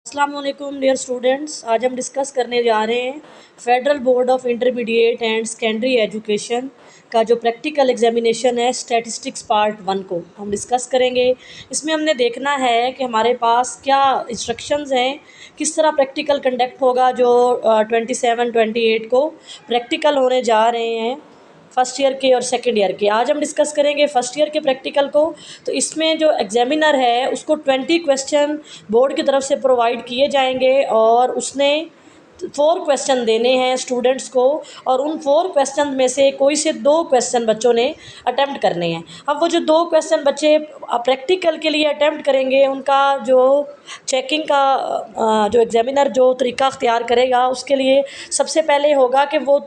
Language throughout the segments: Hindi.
अस्सलाम वालेकुम डियर स्टूडेंट्स। आज हम डिस्कस करने जा रहे हैं federal board of intermediate and secondary education का जो प्रैक्टिकल एग्जामिनेशन है स्टैटिस्टिक्स पार्ट 1 को हम डिस्कस करेंगे। इसमें हमने देखना है कि हमारे पास क्या इंस्ट्रक्शंस हैं, किस तरह प्रैक्टिकल कंडक्ट होगा। जो 27-28 को प्रैक्टिकल होने जा रहे हैं फ़र्स्ट ईयर के और सेकंड ईयर के। आज हम डिस्कस करेंगे फ़र्स्ट ईयर के प्रैक्टिकल को। तो इसमें जो एग्ज़ामिनर है उसको 20 क्वेश्चन बोर्ड की तरफ से प्रोवाइड किए जाएंगे और उसने 4 क्वेश्चन देने हैं स्टूडेंट्स को, और उन 4 क्वेश्चन में से कोई से 2 क्वेश्चन बच्चों ने अटेम्प्ट करने हैं। अब वो जो 2 क्वेश्चन बच्चे प्रैक्टिकल के लिए अटेम्प्ट करेंगे, उनका जो चेकिंग का जो एग्ज़ामिनर जो तरीका अख्तियार करेगा, उसके लिए सबसे पहले होगा कि वो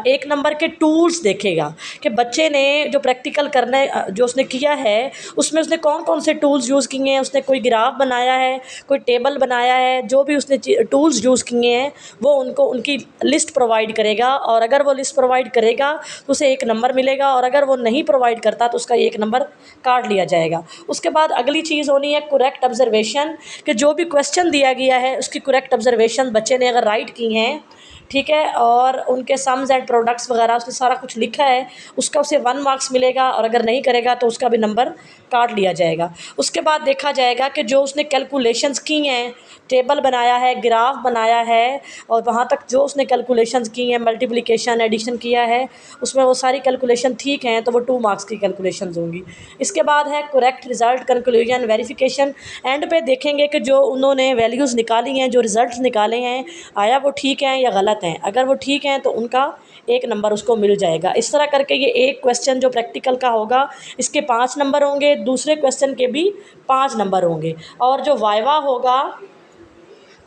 1 नंबर के टूल्स देखेगा कि बच्चे ने जो प्रैक्टिकल करने जो उसने किया है उसमें उसने कौन कौन से टूल्स यूज़ किए हैं। उसने कोई ग्राफ बनाया है, कोई टेबल बनाया है, जो भी उसने टूल्स यूज़ किए हैं वो उनको उनकी लिस्ट प्रोवाइड करेगा। और अगर वो लिस्ट प्रोवाइड करेगा तो उसे 1 नंबर मिलेगा, और अगर वो नहीं प्रोवाइड करता तो उसका 1 नंबर काट लिया जाएगा। उसके बाद अगली चीज़ होनी है करेक्ट ऑब्जर्वेशन, कि जो भी क्वेश्चन दिया गया है उसकी करेक्ट ऑब्जर्वेशन बच्चे ने अगर राइट की हैं, ठीक है, और उनके सम्स एंड प्रोडक्ट्स वगैरह उसने सारा कुछ लिखा है, उसका उसे 1 मार्क्स मिलेगा, और अगर नहीं करेगा तो उसका भी नंबर काट लिया जाएगा। उसके बाद देखा जाएगा कि जो उसने कैलकुलेशंस की हैं, टेबल बनाया है, ग्राफ बनाया है, और वहाँ तक जो उसने कैलकुलेशंस की हैं, मल्टीप्लिकेशन एडिशन किया है, उसमें वो सारी कैलकुलेशन ठीक हैं तो वो 2 मार्क्स की कैलकुलेशंस होंगी। इसके बाद है correct result conclusion verification. And पे देखेंगे कि जो उन्होंने वैल्यूज़ निकाली हैं, जो रिज़ल्ट निकाले हैं, आया वो ठीक हैं या गलत हैं। अगर वो ठीक हैं तो उनका 1 नंबर उसको मिल जाएगा। इस तरह करके ये एक क्वेश्चन जो प्रैक्टिकल का होगा इसके 5 नंबर होंगे, दूसरे क्वेश्चन के भी 5 नंबर होंगे, और जो वाइवा होगा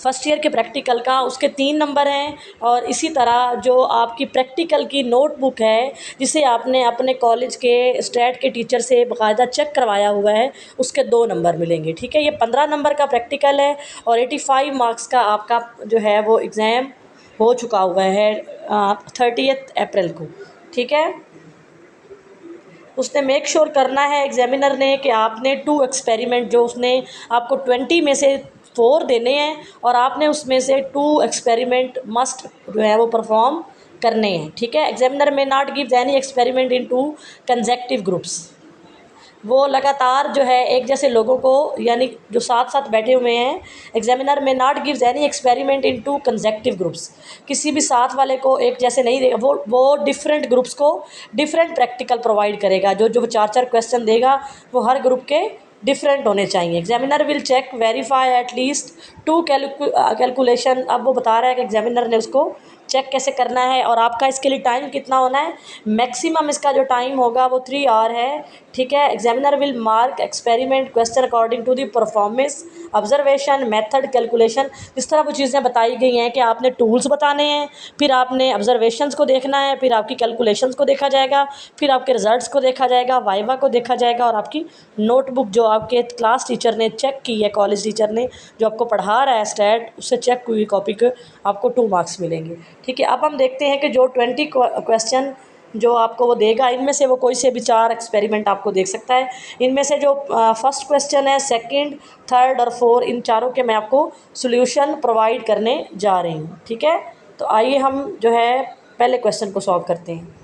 फ़र्स्ट ईयर के प्रैक्टिकल का उसके 3 नंबर हैं। और इसी तरह जो आपकी प्रैक्टिकल की नोटबुक है, जिसे आपने अपने कॉलेज के स्टैट के टीचर से बाकायदा चेक करवाया हुआ है, उसके 2 नंबर मिलेंगे। ठीक है, ये 15 नंबर का प्रैक्टिकल है और 85 मार्क्स का आपका जो है वो एग्ज़ाम हो चुका हुआ है 30 अप्रैल को। ठीक है, उसने मेक श्योर करना है एग्ज़ामिनर ने कि आपने 2 एक्सपेरिमेंट, जो उसने आपको 20 में से 4 देने हैं और आपने उसमें से 2 एक्सपेरिमेंट मस्ट जो है वो परफॉर्म करने हैं। ठीक है, एग्ज़ामिनर में not gives any experiment in 2 consecutive groups. वो लगातार जो है एक जैसे लोगों को, यानी जो साथ साथ बैठे हुए हैं, एग्जामिनर में not gives any experiment in 2 consecutive groups, किसी भी साथ वाले को एक जैसे नहीं देगा, वो डिफरेंट ग्रुप्स को डिफरेंट प्रैक्टिकल प्रोवाइड करेगा। जो जो 4-4 क्वेश्चन देगा वो हर ग्रुप के डिफरेंट होने चाहिए। Examiner will check verify at least 2 calculation. अब वो बता रहा है कि एग्जामिनर ने उसको चेक कैसे करना है, और आपका इसके लिए टाइम कितना होना है। मैक्सिमम इसका जो टाइम होगा वो 3 आवर है। ठीक है, examiner will mark experiment question according to the performance observation method calculation. इस तरह वो चीज़ें बताई गई हैं कि आपने टूल्स बताने हैं, फिर आपने ऑब्जर्वेशंस को देखना है, फिर आपकी कैलकुलेशंस को देखा जाएगा, फिर आपके रिजल्ट्स को देखा जाएगा, वाइवा को देखा जाएगा, और आपकी नोटबुक जो आपके क्लास टीचर ने चेक की है, कॉलेज टीचर ने जो आपको पढ़ा रहा है स्टैट, उससे चेक हुई कॉपी को आपको 2 मार्क्स मिलेंगे। ठीक है, अब हम देखते हैं कि जो 20 क्वेश्चन जो आपको वो देगा, इनमें से वो कोई से भी 4 एक्सपेरिमेंट आपको देख सकता है। इनमें से जो फर्स्ट क्वेश्चन है, सेकंड, थर्ड और 4, इन चारों के मैं आपको सॉल्यूशन प्रोवाइड करने जा रही हूँ। ठीक है, तो आइए हम जो है पहले क्वेश्चन को सॉल्व करते हैं।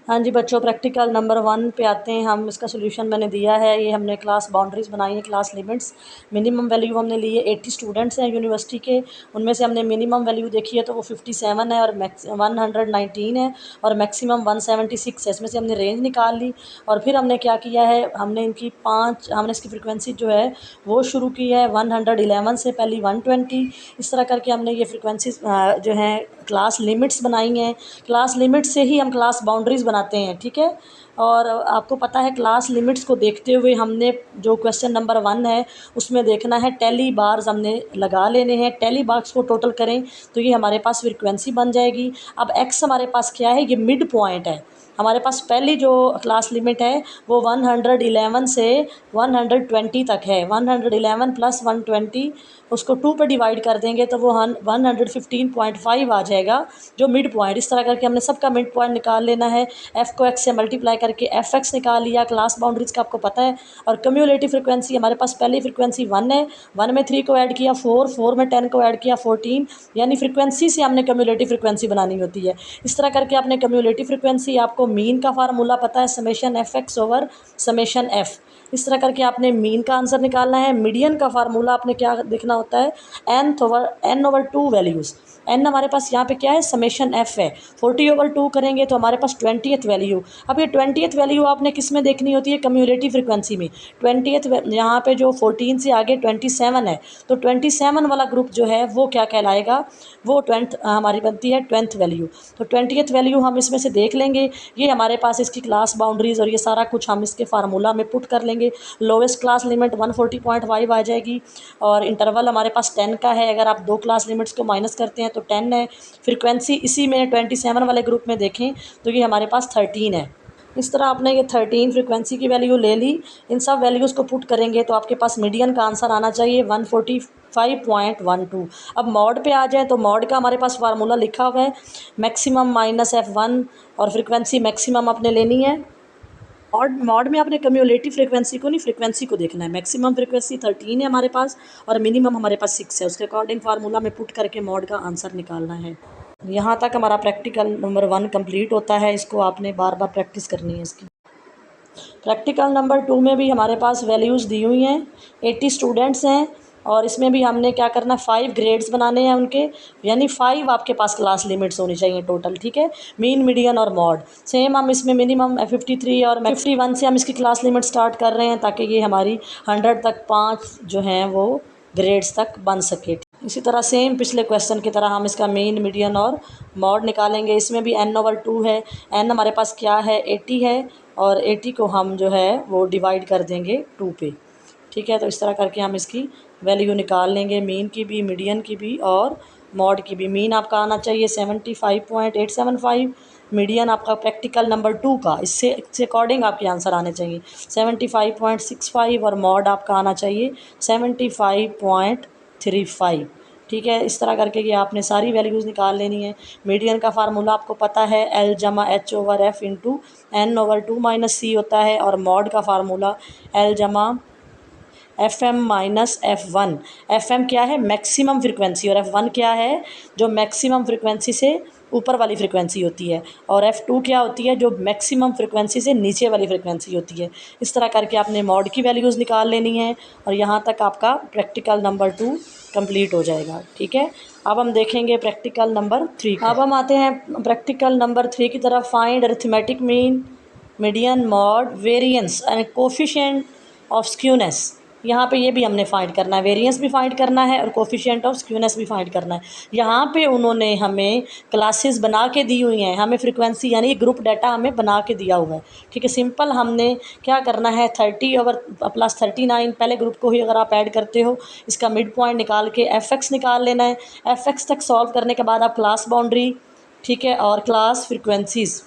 हाँ जी बच्चों, प्रैक्टिकल नंबर 1 पे आते हैं हम। इसका सोल्यूशन मैंने दिया है, ये हमने क्लास बाउंड्रीज़ बनाई है, क्लास लिमिट्स। मिनिमम वैल्यू हमने ली है, 80 स्टूडेंट्स हैं यूनिवर्सिटी के, उनमें से हमने मिनिमम वैल्यू देखी है तो वो 57 है, और 119 है, और मैक्सिमम 176 है। इसमें से हमने रेंज निकाल ली, और फिर हमने क्या किया है, हमने इसकी फ्रिक्वेंसी जो है वो शुरू की है 111 से, पहली 120। इस तरह करके हमने ये फ्रिक्वेंसी जो है क्लास लिमिट्स बनाई हैं। क्लास लिमिट से ही हम क्लास बाउंड्रीज़ बनाते हैं। ठीक है, और आपको पता है क्लास लिमिट्स को देखते हुए हमने जो क्वेश्चन नंबर 1 है उसमें देखना है टेली बार्स हमने लगा लेने हैं। टेली बार्स को टोटल करें तो ये हमारे पास फ्रिक्वेंसी बन जाएगी। अब एक्स हमारे पास क्या है, ये मिड पॉइंट है। हमारे पास पहली जो क्लास लिमिट है वो 111 से 120 तक है। 111 प्लस 120 उसको 2 पे डिवाइड कर देंगे तो वो 115.5 आ जाएगा, जो मिड पॉइंट। इस तरह करके हमने सबका मिड पॉइंट निकाल लेना है। एफ़ को एक्स से मल्टीप्लाई करके एफ एक्स निकाल लिया, क्लास बाउंड्रीज का आपको पता है। और कम्यूलेटिव फ्रिक्वेंसी हमारे पास पहली फ्रिक्वेंसी 1 है, 1 में 3 को ऐड किया 4, 4 में 10 को ऐड किया 14, यानी फ्रिक्वेंसी से हमने कम्यूलेटिव फ्रिक्वेंसी बनानी होती है। इस तरह करके आपने कम्यूलेटिव फ्रिक्वेंसी, आपको मीन का फार्मूला पता है summation F x over summation F, इस तरह करके आपने मीन का आंसर निकालना है। मीडियन का फार्मूला आपने क्या देखना होता है, n/2 वैल्यूज़। n हमारे पास यहाँ पे क्या है, समेशन f है। 40/2 करेंगे तो हमारे पास 20th वैल्यू। अब ये 20th वैल्यू आपने किस में देखनी होती है, कम्यूलेटिव फ्रिक्वेंसी में। 20th यहाँ पे जो 14 से आगे 27 है, तो 27 वाला ग्रुप जो है वो क्या कहलाएगा, वो 20 हमारी बनती है 20th वैल्यू। तो 20th वैल्यू हम इसमें से देख लेंगे। ये हमारे पास इसकी क्लास बाउंड्रीज़ और ये सारा कुछ हम इसके फार्मूला में पुट कर लेंगे। लोवेस्ट क्लास लिमिट 140.5 आ जाएगी और इंटरवल हमारे पास 10 का है। अगर आप दो क्लास लिमिट्स को माइनस करते हैं तो 10 है। फ्रीक्वेंसी इसी में 27 वाले ग्रुप में देखें तो ये हमारे पास 13 है। इस तरह आपने ये 13 फ्रीक्वेंसी की वैल्यू ले ली। इन सब वैल्यूज़ को पुट करेंगे तो आपके पास मीडियन का आंसर आना चाहिए 145.12। अब मॉड पे आ जाए तो मॉड का हमारे पास फार्मूला लिखा हुआ है मैक्सिमम माइनस F1 और फ्रीक्वेंसी मैक्सिमम आपने लेनी है। और मॉड में आपने कम्यूलेटिव फ्रीक्वेंसी को नहीं, फ्रीक्वेंसी को देखना है। मैक्सिमम फ्रीक्वेंसी 13 है हमारे पास और मिनिमम हमारे पास 6 है। उसके अकॉर्डिंग फार्मूला में पुट करके मॉड का आंसर निकालना है। यहाँ तक हमारा प्रैक्टिकल नंबर 1 कंप्लीट होता है। इसको आपने बार बार प्रैक्टिस करनी है इसकी। प्रैक्टिकल नंबर 2 में भी हमारे पास वैल्यूज़ दी हुई हैं। 80 स्टूडेंट्स हैं और इसमें भी हमने क्या करना है, 5 ग्रेड्स बनाने हैं उनके, यानी 5 आपके पास क्लास लिमिट्स होनी चाहिए टोटल, ठीक है। मीन, मीडियन और मॉड सेम हम इसमें मिनिमम 53 और 51 से हम इसकी क्लास लिमिट स्टार्ट कर रहे हैं ताकि ये हमारी 100 तक 5 जो हैं वो ग्रेड्स तक बन सके। इसी तरह सेम पिछले क्वेश्चन की तरह हम इसका मीन, मीडियन और मॉड निकालेंगे। इसमें भी n/2 है। n हमारे पास क्या है, 80 है और 80 को हम जो है वो डिवाइड कर देंगे 2 पे, ठीक है। तो इस तरह करके हम इसकी वैल्यू निकाल लेंगे, मीन की भी, मीडियन की भी और मॉड की भी। मीन आपका आना चाहिए 75.875, मीडियन आपका प्रैक्टिकल नंबर 2 का, इससे अकॉर्डिंग आपके आंसर आने चाहिए 75.65 और मॉड आपका आना चाहिए 75.35, ठीक है। इस तरह करके ये आपने सारी वैल्यूज़ निकाल लेनी है। मीडियन का फार्मूला आपको पता है L/H/F into n/2 minus C होता है और मॉड का formula L/FM minus F1। FM क्या है, मैक्सिमम फ्रिक्वेंसी, और F1 क्या है, जो मैक्सिमम फ्रिक्वेंसी से ऊपर वाली फ्रिक्वेंसी होती है, और F2 क्या होती है, जो मैक्सिमम फ्रिक्वेंसी से नीचे वाली फ्रिक्वेंसी होती है। इस तरह करके आपने मॉड की वैल्यूज़ निकाल लेनी है और यहाँ तक आपका प्रैक्टिकल नंबर 2 कंप्लीट हो जाएगा, ठीक है। अब हम देखेंगे प्रैक्टिकल नंबर 3। अब हम आते हैं प्रैक्टिकल नंबर 3 की तरफ। Find arithmetic mean, median, mod, variance and coefficient of skewness. यहाँ पे ये भी हमने फाइंड करना है, वेरिएंस भी फाइंड करना है और कोफिशिएंट ऑफ स्क्यूनेस भी फाइंड करना है। यहाँ पे उन्होंने हमें क्लासेस बना के दी हुई हैं, हमें फ्रीक्वेंसी यानी ग्रुप डाटा हमें बना के दिया हुआ है, ठीक है। सिंपल हमने क्या करना है, 30 और प्लस 39 पहले ग्रुप को ही अगर आप ऐड करते हो, इसका मिड पॉइंट निकाल के f(x) निकाल लेना है। f(x) तक सॉल्व करने के बाद आप क्लास बाउंड्री, ठीक है, और क्लास फ्रिक्वेंसीज़,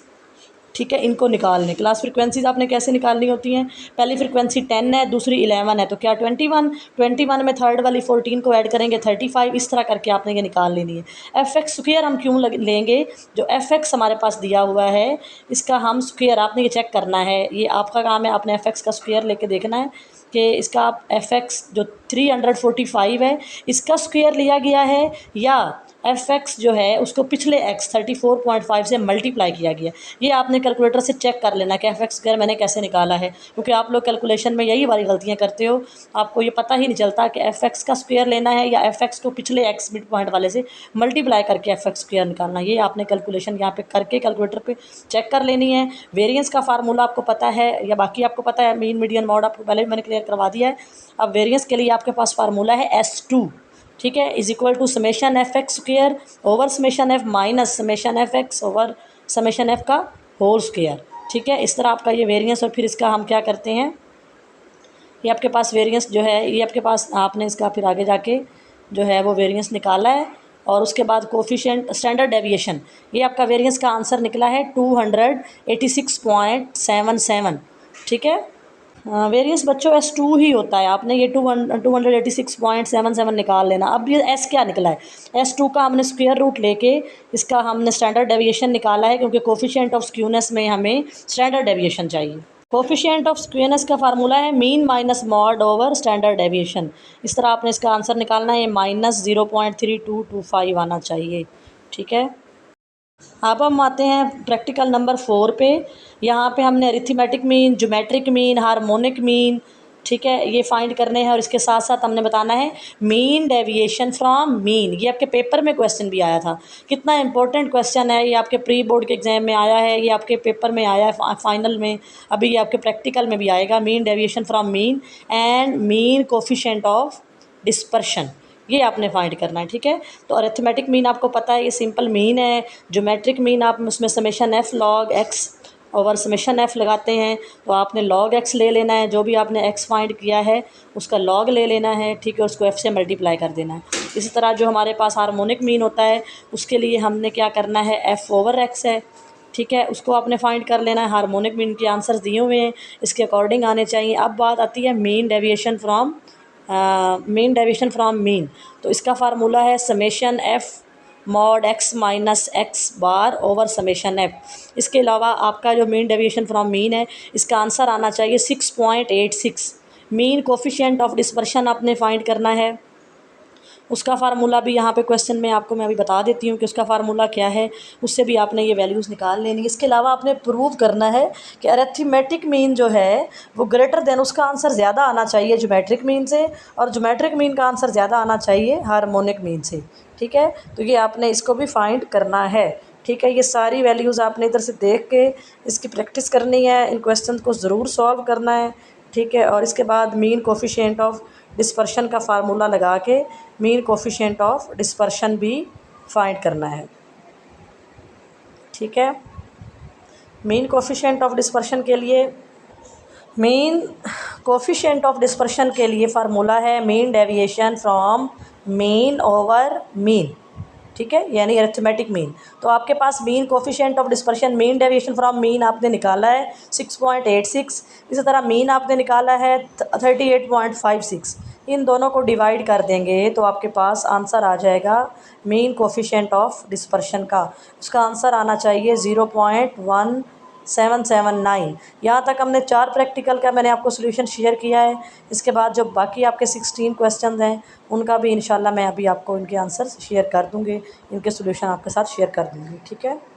ठीक है, इनको निकालने। क्लास फ्रिक्वेंसीज़ आपने कैसे निकालनी होती हैं, पहली फ्रिक्वेंसी 10 है, दूसरी 11 है, तो क्या 21 में थर्ड वाली 14 को ऐड करेंगे 35। इस तरह करके आपने ये निकाल लेनी है। f(x) स्क्वायर हम क्यों लेंगे, जो f(x) हमारे पास दिया हुआ है इसका हम स्क्वायर, आपने ये चेक करना है, ये आपका काम है, आपने f(x) का स्क्वायर लेके देखना है कि इसका आप f(x) जो 345 है इसका स्क्वायर लिया गया है या f(x) जो है उसको पिछले x 34.5 से मल्टीप्लाई किया गया। ये आपने कैलकुलेटर से चेक कर लेना कि f(x) स्क्वायर मैंने कैसे निकाला है, क्योंकि आप लोग कैलकुलेशन में यही वाली गलतियां करते हो, आपको ये पता ही नहीं चलता कि f(x) का स्क्वायर लेना है या f(x) को पिछले x मिड पॉइंट वाले से मल्टीप्लाई करके f(x) स्क्वायर निकालना। ये आपने कैलकुलेशन यहाँ पे करके कैलकुलेटर पे चेक कर लेनी है। वेरिएंस का फार्मूला आपको पता है या बाकी आपको पता है, मीन, मीडियन, मॉड आपको पहले भी मैंने क्लियर करवा दिया है। अब वेरिएंस के लिए आपके पास फार्मूला है S2, ठीक है, is equal to summation f(x) square over summation f minus summation f(x) over summation f का होल स्क्वायर, ठीक है। इस तरह आपका ये वेरिएंस, और फिर इसका हम क्या करते हैं, ये आपके पास वेरिएंस जो है, ये आपके पास आपने इसका फिर आगे जाके जो है वो वेरिएंस निकाला है और उसके बाद कोफिशिएंट स्टैंडर्ड डेविएशन, ये आपका वेरिएंस का आंसर निकला है 286.77, ठीक है। वेरियस बच्चों S2 ही होता है, आपने ये 286.77 निकाल लेना। अब ये S क्या निकला है, S2 का हमने स्क्वायर रूट लेके इसका हमने स्टैंडर्ड डेविएशन निकाला है, क्योंकि कोफिशिएंट ऑफ स्क्यूनेस में हमें स्टैंडर्ड डेविएशन चाहिए। कोफिशिएंट ऑफ स्क्यूनेस का फार्मूला है mean minus mod over standard deviation. इस तरह आपने इसका आंसर निकालना है, -0.3225 आना चाहिए। ठीक है, अब हम आते हैं प्रैक्टिकल नंबर 4 पे। यहाँ पे हमने arithmetic mean, geometric mean, harmonic mean, ठीक है, ये फाइंड करने हैं। और इसके साथ साथ हमने बताना है मीन डेविएशन फ्रॉम मीन। ये आपके पेपर में क्वेश्चन भी आया था, कितना इंपॉर्टेंट क्वेश्चन है ये, आपके प्री बोर्ड के एग्जाम में आया है, ये आपके पेपर में आया है फाइनल में, अभी ये आपके प्रैक्टिकल में भी आएगा। Mean deviation from mean and mean coefficient of dispersion, ये आपने फाइंड करना है। ठीक है, तो अरिथमेटिक मीन आपको पता है, ये सिंपल मीन है। ज्योमेट्रिक मीन आप उसमें summation F log x over summation F लगाते हैं, तो आपने लॉग एक्स ले लेना है, जो भी आपने एक्स फाइंड किया है उसका लॉग ले लेना है। ठीक है, उसको एफ से मल्टीप्लाई कर देना है। इसी तरह जो हमारे पास हार्मोनिक मीन होता है उसके लिए हमने क्या करना है, एफ ओवर एक्स है। ठीक है, उसको आपने फाइंड कर लेना है। हार्मोनिक मीन के आंसर्स दिए हुए हैं, इसके अकॉर्डिंग आने चाहिए। अब बात आती है मीन डेविएशन फ्रॉम मीन। तो इसका फार्मूला है summation F mod X minus X bar over summation F. इसके अलावा आपका जो मीन डेविएशन फ्रॉम मीन है, इसका आंसर आना चाहिए 6.86। मीन कोफिशिएंट ऑफ डिस्पर्शन आपने फाइंड करना है, उसका फार्मूला भी यहाँ पे क्वेश्चन में आपको मैं अभी बता देती हूँ कि उसका फार्मूला क्या है, उससे भी आपने ये वैल्यूज़ निकाल लेनी है। इसके अलावा आपने प्रूव करना है कि अरिथमेटिक मीन जो है वो ग्रेटर देन, उसका आंसर ज़्यादा आना चाहिए ज्योमेट्रिक मीन से, और ज्योमेट्रिक मीन का आंसर ज़्यादा आना चाहिए हार्मोनिक मीन से। ठीक है, तो ये आपने इसको भी फाइंड करना है। ठीक है, ये सारी वैल्यूज़ आपने इधर से देख के इसकी प्रैक्टिस करनी है, इन क्वेश्चन को ज़रूर सॉल्व करना है। ठीक है, और इसके बाद मीन कोफिशिएंट ऑफ डिस्पर्शन का फार्मूला लगा के मीन कोफिशिएंट ऑफ डिस्पर्शन भी फाइंड करना है। ठीक है, मीन कोफिशिएंट ऑफ डिस्पर्शन के लिए फार्मूला है mean deviation from mean over mean. ठीक है, यानी अरिथमेटिक मीन। तो आपके पास mean coefficient of dispersion, mean deviation from mean आपने निकाला है 6.86। इसी तरह मीन आपने निकाला है 38.56। इन दोनों को डिवाइड कर देंगे तो आपके पास आंसर आ जाएगा मीन कोफिशिएंट ऑफ डिस्पर्शन का। उसका आंसर आना चाहिए 0.1779। यहाँ तक हमने 4 प्रैक्टिकल का मैंने आपको सोल्यूशन शेयर किया है। इसके बाद जो बाकी आपके 16 क्वेश्चन हैं उनका भी इंशाल्लाह मैं अभी आपको इनके आंसर शेयर कर दूँगी, इनके सोल्यूशन आपके साथ शेयर कर दूँगी। ठीक है।